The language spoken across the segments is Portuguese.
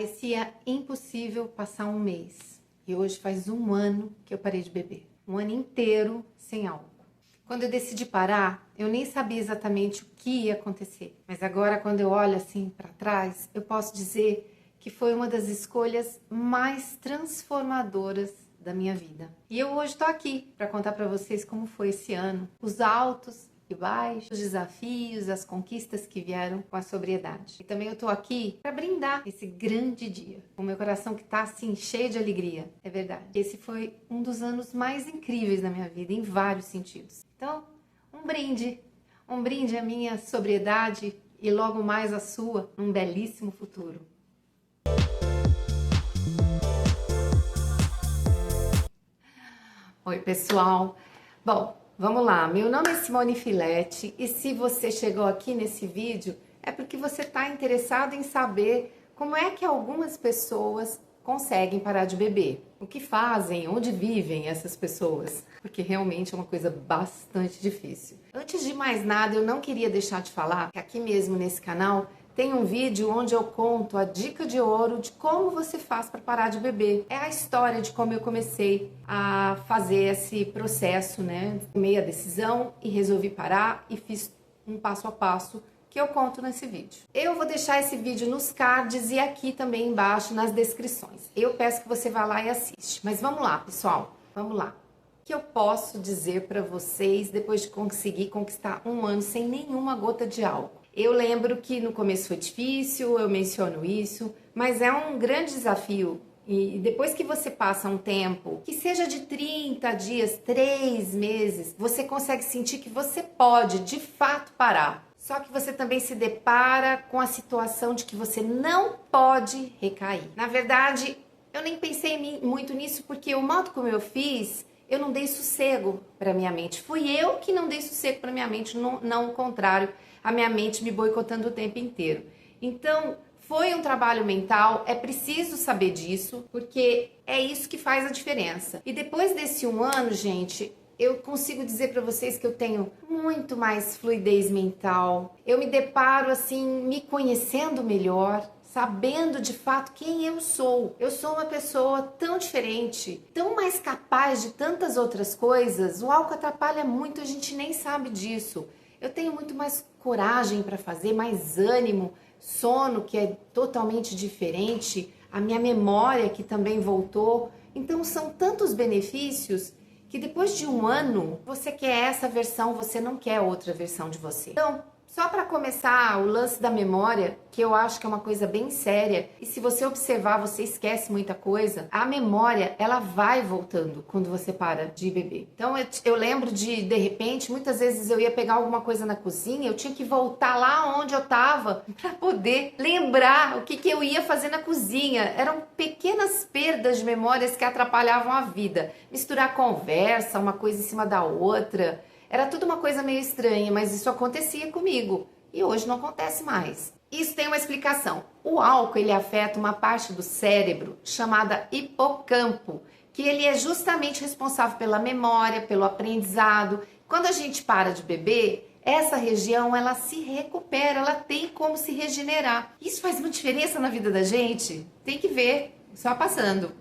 Parecia impossível passar um mês. E hoje faz um ano que eu parei de beber. Um ano inteiro sem álcool. Quando eu decidi parar, eu nem sabia exatamente o que ia acontecer. Mas agora, quando eu olho assim para trás, eu posso dizer que foi uma das escolhas mais transformadoras da minha vida. E eu hoje estou aqui para contar para vocês como foi esse ano. Os altos e baixos, os desafios, as conquistas que vieram com a sobriedade. E também eu tô aqui para brindar esse grande dia, com meu coração que tá assim cheio de alegria. É verdade. Esse foi um dos anos mais incríveis da minha vida, em vários sentidos. Então, um brinde à minha sobriedade e logo mais à sua, num belíssimo futuro. Oi, pessoal. Bom, vamos lá, meu nome é Simone Filete e se você chegou aqui nesse vídeo é porque você está interessado em saber como é que algumas pessoas conseguem parar de beber. O que fazem, onde vivem essas pessoas, porque realmente é uma coisa bastante difícil. Antes de mais nada, eu não queria deixar de falar que aqui mesmo nesse canal tem um vídeo onde eu conto a dica de ouro de como você faz para parar de beber. É a história de como eu comecei a fazer esse processo, né? Tomei a decisão e resolvi parar e fiz um passo a passo que eu conto nesse vídeo. Eu vou deixar esse vídeo nos cards e aqui também embaixo nas descrições. Eu peço que você vá lá e assiste. Mas vamos lá, pessoal, vamos lá. O que eu posso dizer para vocês depois de conseguir conquistar um ano sem nenhuma gota de álcool? Eu lembro que no começo foi difícil, eu menciono isso, mas é um grande desafio. E depois que você passa um tempo, que seja de 30 dias, 3 meses, você consegue sentir que você pode, de fato, parar. Só que você também se depara com a situação de que você não pode recair. Na verdade, eu nem pensei muito nisso, porque o modo como eu fiz, eu não dei sossego para minha mente. Fui eu que não dei sossego para minha mente, não o contrário. A minha mente me boicotando o tempo inteiro. Então, foi um trabalho mental, é preciso saber disso, porque é isso que faz a diferença. E depois desse um ano, gente, eu consigo dizer para vocês que eu tenho muito mais fluidez mental. Eu me deparo assim, me conhecendo melhor, sabendo de fato quem eu sou. Eu sou uma pessoa tão diferente, tão mais capaz de tantas outras coisas. O álcool atrapalha muito, a gente nem sabe disso. Eu tenho muito mais coragem para fazer, mais ânimo, sono que é totalmente diferente, a minha memória que também voltou. Então são tantos benefícios que depois de um ano você quer essa versão, você não quer outra versão de você. Então, só para começar, o lance da memória, que eu acho que é uma coisa bem séria, e se você observar, você esquece muita coisa, a memória, ela vai voltando quando você para de beber. Então, eu lembro de repente, muitas vezes eu ia pegar alguma coisa na cozinha, eu tinha que voltar lá onde eu estava para poder lembrar o que eu ia fazer na cozinha. Eram pequenas perdas de memórias que atrapalhavam a vida. Misturar conversa, uma coisa em cima da outra. Era tudo uma coisa meio estranha, mas isso acontecia comigo e hoje não acontece mais. Isso tem uma explicação. O álcool, ele afeta uma parte do cérebro chamada hipocampo, que ele é justamente responsável pela memória, pelo aprendizado. Quando a gente para de beber, essa região, ela se recupera, ela tem como se regenerar. Isso faz muita diferença na vida da gente? Tem que ver, só passando.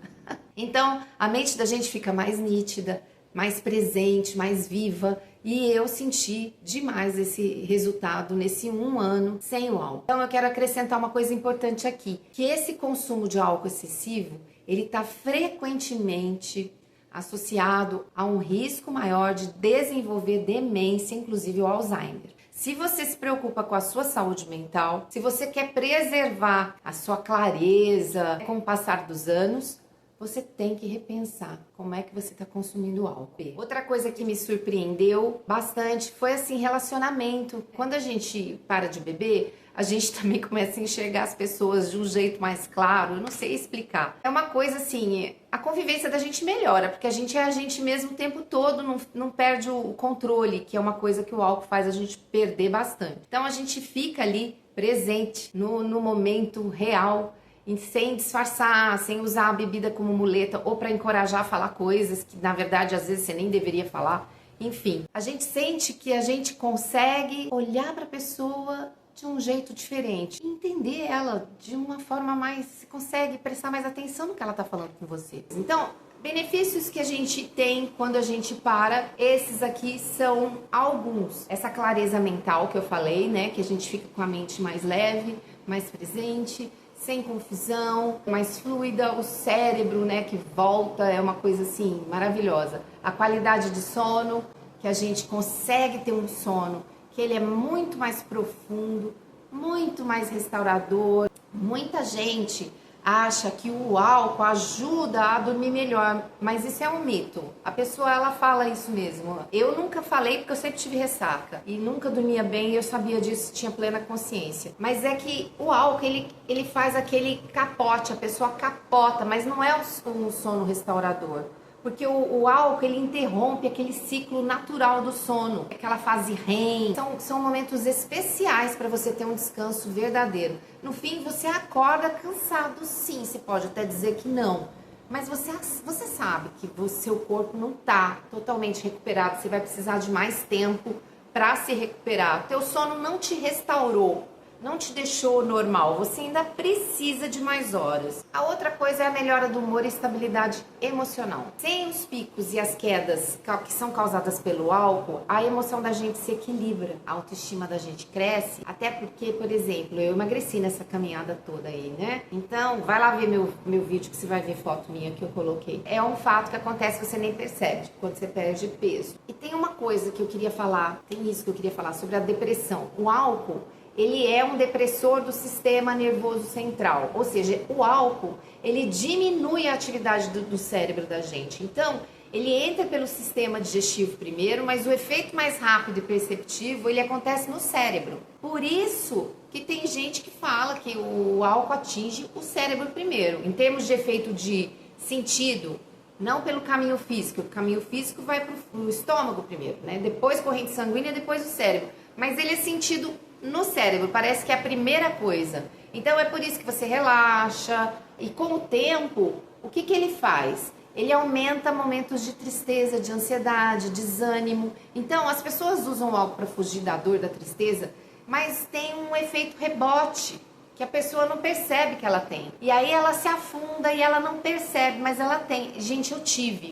Então, a mente da gente fica mais nítida, mais presente, mais viva, e eu senti demais esse resultado nesse um ano sem o álcool. Então eu quero acrescentar uma coisa importante aqui, que esse consumo de álcool excessivo, ele está frequentemente associado a um risco maior de desenvolver demência, inclusive o Alzheimer. Se você se preocupa com a sua saúde mental, se você quer preservar a sua clareza com o passar dos anos, você tem que repensar como é que você está consumindo álcool. Outra coisa que me surpreendeu bastante foi assim, relacionamento. Quando a gente para de beber, a gente também começa a enxergar as pessoas de um jeito mais claro, eu não sei explicar. É uma coisa assim, a convivência da gente melhora, porque a gente é a gente mesmo o tempo todo, não perde o controle, que é uma coisa que o álcool faz a gente perder bastante. Então a gente fica ali presente no momento real, sem disfarçar, sem usar a bebida como muleta ou para encorajar a falar coisas que na verdade às vezes você nem deveria falar. Enfim, a gente sente que a gente consegue olhar para a pessoa de um jeito diferente. Entender ela de uma forma mais... Você consegue prestar mais atenção no que ela tá falando com você. Então, benefícios que a gente tem quando a gente para, esses aqui são alguns. Essa clareza mental que eu falei, né? Que a gente fica com a mente mais leve, mais presente, sem confusão, mais fluida, o cérebro, né, que volta, é uma coisa assim maravilhosa. A qualidade de sono, que a gente consegue ter um sono, que ele é muito mais profundo, muito mais restaurador. Muita gente acha que o álcool ajuda a dormir melhor, mas isso é um mito. A pessoa, ela fala isso mesmo. Eu nunca falei porque eu sempre tive ressaca e nunca dormia bem e eu sabia disso, tinha plena consciência. Mas é que o álcool, ele faz aquele capote, a pessoa capota, mas não é um sono restaurador. Porque o álcool, ele interrompe aquele ciclo natural do sono, aquela fase REM. São momentos especiais para você ter um descanso verdadeiro. No fim, você acorda cansado, sim, você pode até dizer que não. Mas você sabe que o seu corpo não está totalmente recuperado, você vai precisar de mais tempo para se recuperar. O teu sono não te restaurou, não te deixou normal, você ainda precisa de mais horas. A outra coisa é a melhora do humor e estabilidade emocional. Sem os picos e as quedas que são causadas pelo álcool, a emoção da gente se equilibra, a autoestima da gente cresce, até porque, por exemplo, eu emagreci nessa caminhada toda aí, né? Então, vai lá ver meu vídeo que você vai ver foto minha que eu coloquei. É um fato que acontece que você nem percebe quando você perde peso. E tem uma coisa que eu queria falar, tem isso que eu queria falar sobre a depressão. O álcool, ele é um depressor do sistema nervoso central, ou seja, o álcool, ele diminui a atividade do cérebro da gente. Então, ele entra pelo sistema digestivo primeiro, mas o efeito mais rápido e perceptivo, ele acontece no cérebro. Por isso que tem gente que fala que o álcool atinge o cérebro primeiro, em termos de efeito de sentido, não pelo caminho físico. O caminho físico vai para o estômago primeiro, né? Depois corrente sanguínea, depois o cérebro. Mas ele é sentido no cérebro, parece que é a primeira coisa. Então é por isso que você relaxa. E com o tempo, o que ele faz? Ele aumenta momentos de tristeza, de ansiedade, desânimo. Então as pessoas usam o álcool para fugir da dor, da tristeza, mas tem um efeito rebote, que a pessoa não percebe que ela tem. E aí ela se afunda e ela não percebe, mas ela tem. Gente,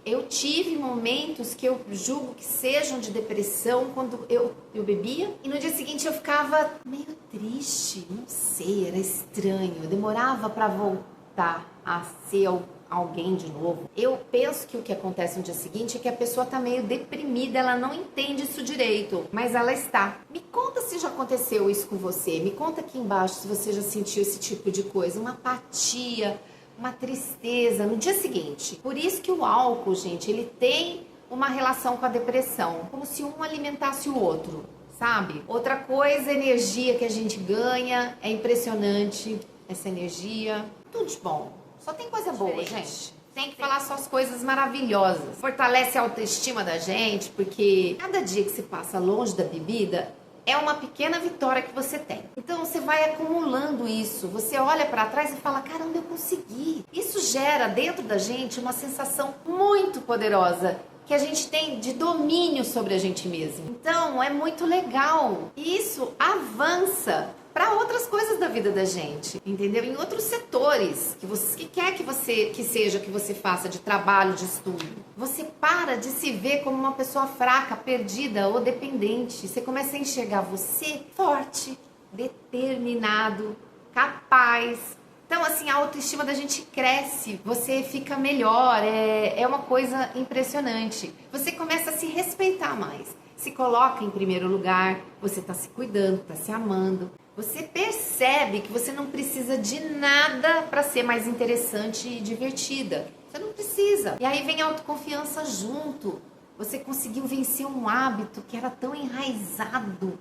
eu tive momentos que eu julgo que sejam de depressão quando eu bebia e no dia seguinte eu ficava meio triste, não sei, era estranho. Eu demorava para voltar a ser alguém de novo. Eu penso que o que acontece no dia seguinte é que a pessoa tá meio deprimida, ela não entende isso direito, mas ela está. Me conta se já aconteceu isso com você, me conta aqui embaixo se você já sentiu esse tipo de coisa, uma apatia, uma tristeza no dia seguinte. Por isso que o álcool, gente, ele tem uma relação com a depressão, como se um alimentasse o outro, sabe? Outra coisa, a energia que a gente ganha, é impressionante essa energia, tudo de bom. Só tem coisa boa, gente. Tem que falar só as coisas maravilhosas. Fortalece a autoestima da gente, porque cada dia que se passa longe da bebida é uma pequena vitória que você tem. Então você vai acumulando isso. Você olha para trás e fala, caramba, eu consegui. Isso gera dentro da gente uma sensação muito poderosa que a gente tem de domínio sobre a gente mesmo. Então é muito legal. E isso avança para outras coisas da vida da gente, entendeu? Em outros setores que quer que você faça de trabalho, de estudo. Você para de se ver como uma pessoa fraca, perdida ou dependente. Você começa a enxergar você forte, determinado, capaz. Então, assim, a autoestima da gente cresce, você fica melhor, é uma coisa impressionante. Você começa a se respeitar mais, se coloca em primeiro lugar, você está se cuidando, está se amando. Você percebe que você não precisa de nada para ser mais interessante e divertida. Você não precisa. E aí vem a autoconfiança junto. Você conseguiu vencer um hábito que era tão enraizado,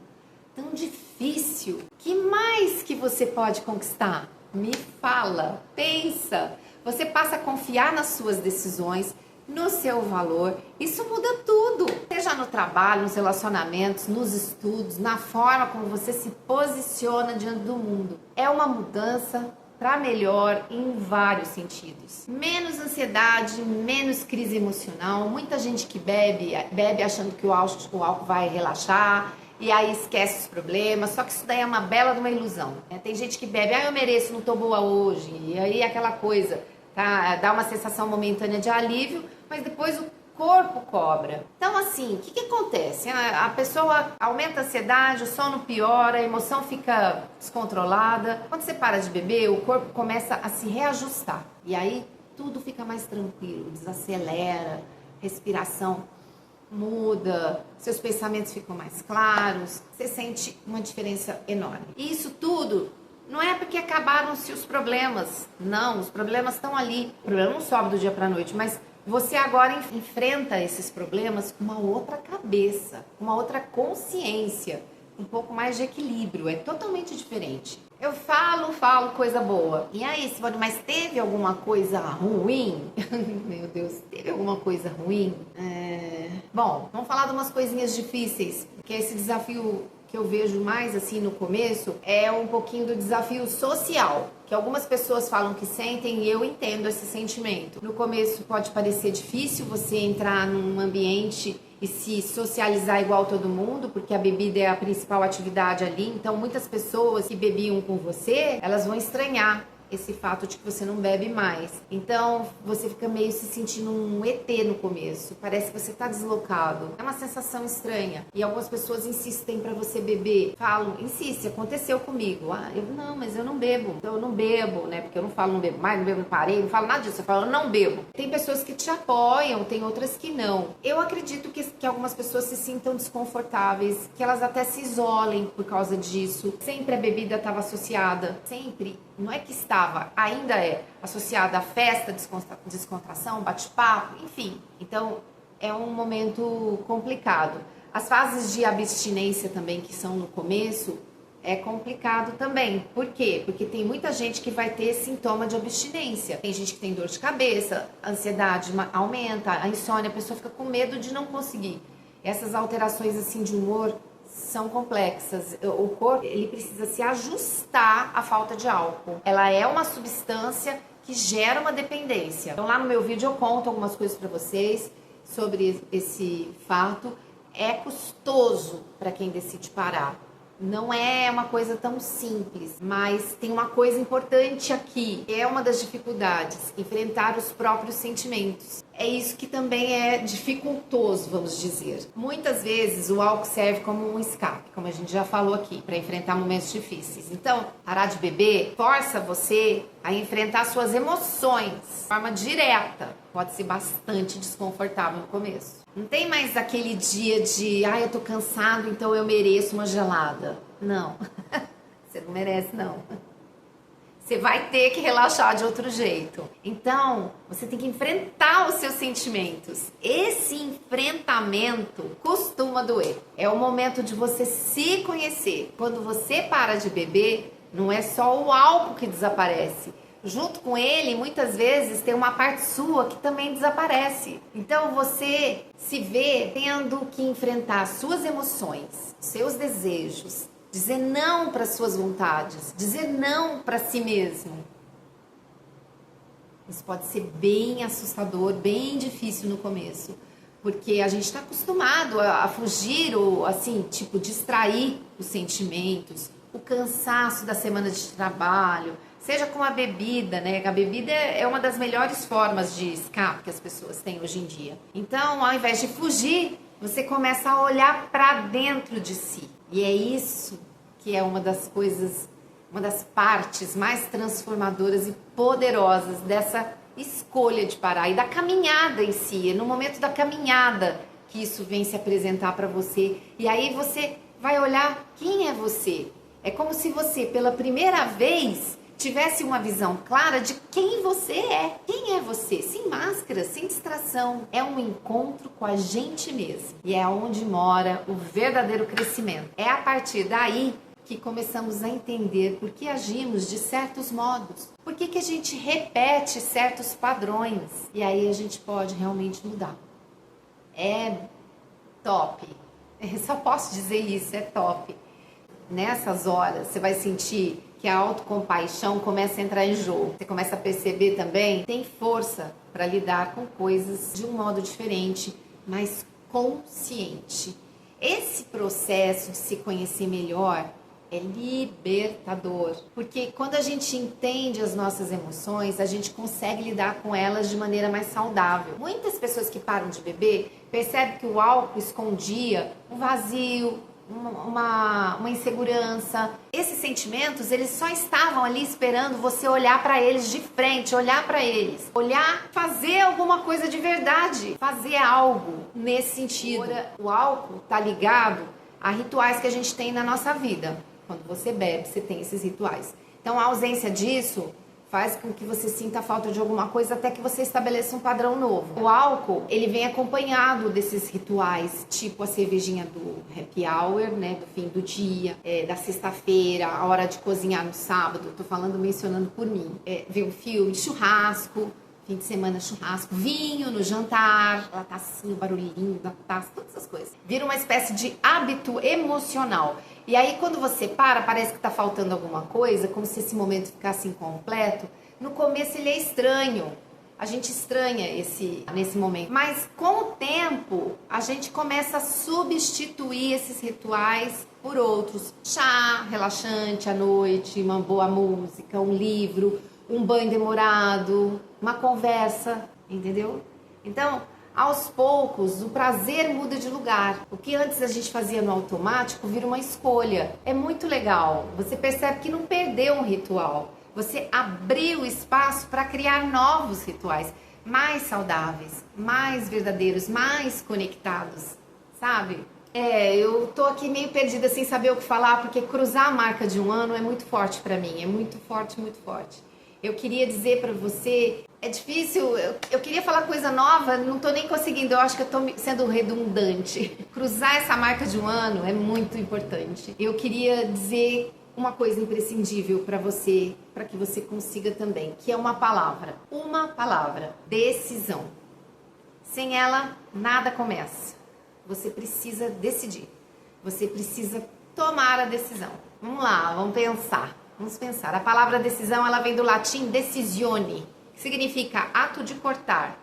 tão difícil. Que mais que você pode conquistar? Me fala, pensa. Você passa a confiar nas suas decisões, no seu valor. Isso muda tudo. Seja no trabalho, nos relacionamentos, nos estudos, na forma como você se posiciona diante do mundo. É uma mudança para melhor em vários sentidos. Menos ansiedade, menos crise emocional. Muita gente que bebe achando que o álcool vai relaxar, e aí esquece os problemas, só que isso daí é uma bela de uma ilusão, né? Tem gente que bebe, eu mereço, não tô boa hoje, e aí aquela coisa, tá? Dá uma sensação momentânea de alívio, mas depois o corpo cobra. Então, assim, o que acontece? A pessoa aumenta a ansiedade, o sono piora, a emoção fica descontrolada. Quando você para de beber, o corpo começa a se reajustar. E aí tudo fica mais tranquilo, desacelera, respiração muda, seus pensamentos ficam mais claros, você sente uma diferença enorme. E isso tudo não é porque acabaram-se os problemas. Não, os problemas estão ali. O problema não sobe do dia para a noite, mas você agora enfrenta esses problemas com uma outra cabeça, com uma outra consciência, um pouco mais de equilíbrio, é totalmente diferente. Eu falo coisa boa. E aí, Simone, mas teve alguma coisa ruim? Meu Deus, teve alguma coisa ruim? Bom, vamos falar de umas coisinhas difíceis, porque esse desafio que eu vejo mais assim no começo é um pouquinho do desafio social, que algumas pessoas falam que sentem e eu entendo esse sentimento. No começo pode parecer difícil você entrar num ambiente e se socializar igual todo mundo, porque a bebida é a principal atividade ali, então muitas pessoas que bebiam com você, elas vão estranhar esse fato de que você não bebe mais. Então, você fica meio se sentindo um ET no começo. Parece que você tá deslocado. É uma sensação estranha. E algumas pessoas insistem para você beber. Falam, insiste, aconteceu comigo. Não, mas eu não bebo. Então, eu não bebo, né? Porque eu não falo não bebo mais, não bebo, não parei, não falo nada disso. Eu falo, eu não bebo. Tem pessoas que te apoiam, tem outras que não. Eu acredito que algumas pessoas se sintam desconfortáveis, que elas até se isolem por causa disso. Sempre a bebida estava associada. Sempre. Não é que estava, ainda é associada à festa, descontração, bate-papo, enfim. Então, é um momento complicado. As fases de abstinência também, que são no começo, é complicado também. Por quê? Porque tem muita gente que vai ter sintoma de abstinência. Tem gente que tem dor de cabeça, a ansiedade aumenta, a insônia, a pessoa fica com medo de não conseguir. Essas alterações assim de humor são complexas. O corpo, ele precisa se ajustar à falta de álcool. Ela é uma substância que gera uma dependência. Então lá no meu vídeo eu conto algumas coisas para vocês sobre esse fato. É custoso para quem decide parar. Não é uma coisa tão simples, mas tem uma coisa importante aqui. É uma das dificuldades, enfrentar os próprios sentimentos. É isso que também é dificultoso, vamos dizer. Muitas vezes o álcool serve como um escape, como a gente já falou aqui, para enfrentar momentos difíceis. Então, parar de beber força você a enfrentar suas emoções de forma direta. Pode ser bastante desconfortável no começo. Não tem mais aquele dia de, eu tô cansado, então eu mereço uma gelada. Não, você não merece não. Você vai ter que relaxar de outro jeito. Então, você tem que enfrentar os seus sentimentos. Esse enfrentamento costuma doer. É o momento de você se conhecer. Quando você para de beber, não é só o álcool que desaparece. Junto com ele, muitas vezes, tem uma parte sua que também desaparece. Então, você se vê tendo que enfrentar suas emoções, seus desejos, dizer não para suas vontades, dizer não para si mesmo. Isso pode ser bem assustador, bem difícil no começo, porque a gente está acostumado a fugir ou, assim, tipo, distrair os sentimentos, o cansaço da semana de trabalho, seja com a bebida, né? A bebida é uma das melhores formas de escape que as pessoas têm hoje em dia. Então, ao invés de fugir, você começa a olhar para dentro de si. E é isso que é uma das coisas, uma das partes mais transformadoras e poderosas dessa escolha de parar e da caminhada em si. É no momento da caminhada que isso vem se apresentar para você. E aí você vai olhar quem é você. É como se você, pela primeira vez, tivesse uma visão clara de quem você é. Quem é você? Sem máscara, sem distração. É um encontro com a gente mesmo. E é onde mora o verdadeiro crescimento. É a partir daí que começamos a entender por que agimos de certos modos. Por que a gente repete certos padrões. E aí a gente pode realmente mudar. É top. Eu só posso dizer isso, é top. Nessas horas, você vai sentir que a autocompaixão começa a entrar em jogo. Você começa a perceber também que tem força para lidar com coisas de um modo diferente, mais consciente. Esse processo de se conhecer melhor é libertador, porque quando a gente entende as nossas emoções, a gente consegue lidar com elas de maneira mais saudável. Muitas pessoas que param de beber percebem que o álcool escondia um vazio, uma insegurança. Esses sentimentos, eles só estavam ali esperando você olhar para eles de frente, olhar para eles, olhar, fazer alguma coisa de verdade, fazer algo nesse sentido. O álcool tá ligado a rituais que a gente tem na nossa vida. Quando você bebe, você tem esses rituais. Então, a ausência disso faz com que você sinta falta de alguma coisa até que você estabeleça um padrão novo. O álcool, ele vem acompanhado desses rituais, tipo a cervejinha do happy hour, né, do fim do dia, da sexta-feira, a hora de cozinhar no sábado, tô falando, mencionando por mim. Ver um filme, churrasco, fim de semana churrasco, vinho no jantar, a tacinha, o barulhinho da taça, todas essas coisas. Vira uma espécie de hábito emocional. E aí quando você para, parece que tá faltando alguma coisa, como se esse momento ficasse incompleto. No começo ele é estranho, a gente estranha nesse momento. Mas com o tempo, a gente começa a substituir esses rituais por outros. Chá relaxante à noite, uma boa música, um livro, um banho demorado, uma conversa, entendeu? Então, aos poucos, o prazer muda de lugar. O que antes a gente fazia no automático vira uma escolha. É muito legal. Você percebe que não perdeu um ritual. Você abriu espaço para criar novos rituais, mais saudáveis, mais verdadeiros, mais conectados, sabe? Eu tô aqui meio perdida sem saber o que falar, porque cruzar a marca de um ano é muito forte para mim. É muito forte, muito forte. Eu queria dizer para você, é difícil, eu queria falar coisa nova, não tô nem conseguindo, eu acho que eu tô sendo redundante. Cruzar essa marca de um ano é muito importante. Eu queria dizer uma coisa imprescindível para você, para que você consiga também, que é uma palavra, decisão. Sem ela, nada começa. Você precisa decidir, você precisa tomar a decisão. Vamos lá, vamos pensar. A palavra decisão, ela vem do latim decisione, que significa ato de cortar,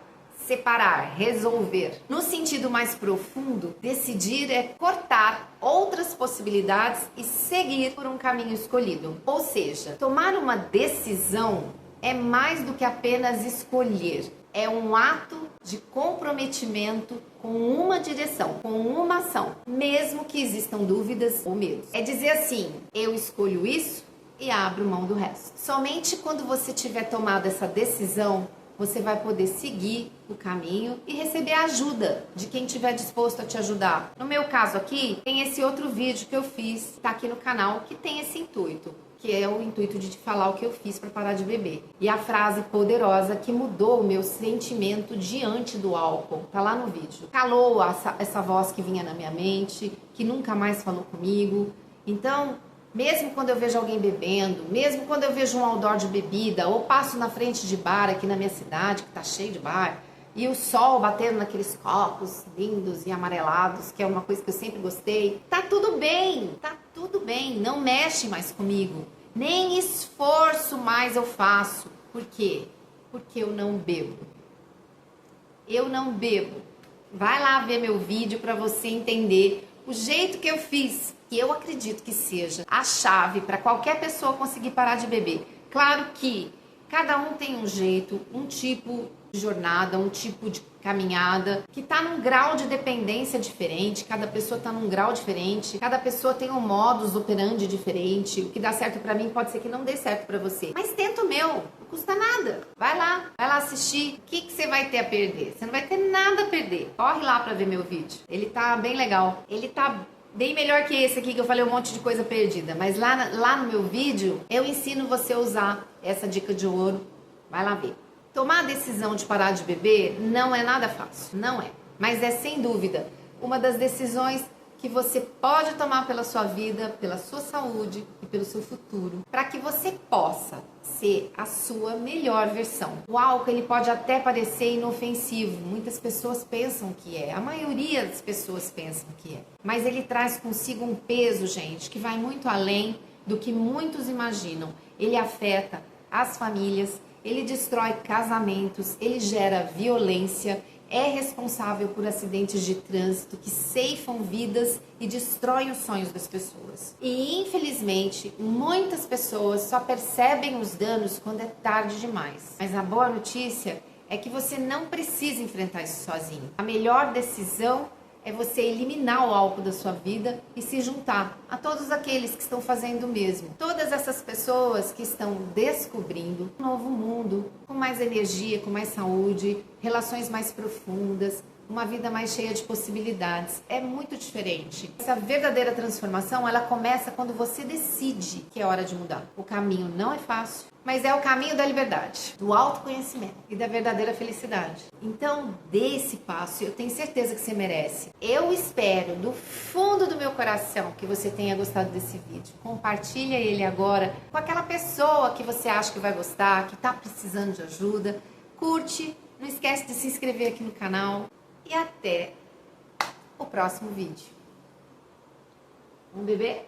separar, resolver. No sentido mais profundo, decidir é cortar outras possibilidades e seguir por um caminho escolhido. Ou seja, tomar uma decisão é mais do que apenas escolher. É um ato de comprometimento com uma direção, com uma ação, mesmo que existam dúvidas ou medos. É dizer assim, eu escolho isso e abro mão do resto. Somente quando você tiver tomado essa decisão, você vai poder seguir o caminho e receber a ajuda de quem estiver disposto a te ajudar. No meu caso aqui, tem esse outro vídeo que eu fiz, tá aqui no canal, que tem esse intuito, que é o intuito de te falar o que eu fiz para parar de beber. E a frase poderosa que mudou o meu sentimento diante do álcool, tá lá no vídeo. Calou essa voz que vinha na minha mente, que nunca mais falou comigo. Então, mesmo quando eu vejo alguém bebendo, mesmo quando eu vejo um outdoor de bebida, ou passo na frente de bar aqui na minha cidade, que tá cheio de bar, e o sol batendo naqueles copos lindos e amarelados, que é uma coisa que eu sempre gostei, tá tudo bem, não mexe mais comigo, nem esforço mais eu faço. Por quê? Porque eu não bebo. Vai lá ver meu vídeo para você entender o jeito que eu fiz, que eu acredito que seja a chave para qualquer pessoa conseguir parar de beber. Claro que cada um tem um jeito, um tipo de jornada, um tipo de caminhada, que está num grau de dependência diferente, cada pessoa está num grau diferente, cada pessoa tem um modus operandi diferente. O que dá certo para mim pode ser que não dê certo para você. Mas tenta o meu, não custa nada. Vai lá assistir. O que você vai ter a perder? Você não vai ter nada a perder. Corre lá para ver meu vídeo. Ele tá bem legal. Ele tá bem melhor que esse aqui que eu falei um monte de coisa perdida. Mas lá no meu vídeo eu ensino você a usar essa dica de ouro. Vai lá ver. Tomar a decisão de parar de beber não é nada fácil, não é. Mas é sem dúvida uma das decisões que você pode tomar pela sua vida, pela sua saúde e pelo seu futuro, para que você possa ser a sua melhor versão. O álcool, ele pode até parecer inofensivo, muitas pessoas pensam que é, a maioria das pessoas pensam que é, mas ele traz consigo um peso, gente, que vai muito além do que muitos imaginam. Ele afeta as famílias, ele destrói casamentos, ele gera violência, é responsável por acidentes de trânsito que ceifam vidas e destroem os sonhos das pessoas. E infelizmente, muitas pessoas só percebem os danos quando é tarde demais. Mas a boa notícia é que você não precisa enfrentar isso sozinho. A melhor decisão é você eliminar o álcool da sua vida e se juntar a todos aqueles que estão fazendo o mesmo. Todas essas pessoas que estão descobrindo um novo mundo, com mais energia, com mais saúde, relações mais profundas, uma vida mais cheia de possibilidades. É muito diferente. Essa verdadeira transformação, ela começa quando você decide que é hora de mudar. O caminho não é fácil, mas é o caminho da liberdade, do autoconhecimento e da verdadeira felicidade. Então, dê esse passo, eu tenho certeza que você merece. Eu espero, do fundo do meu coração, que você tenha gostado desse vídeo. Compartilha ele agora com aquela pessoa que você acha que vai gostar, que está precisando de ajuda. Curte, não esquece de se inscrever aqui no canal. E até o próximo vídeo. Vamos beber?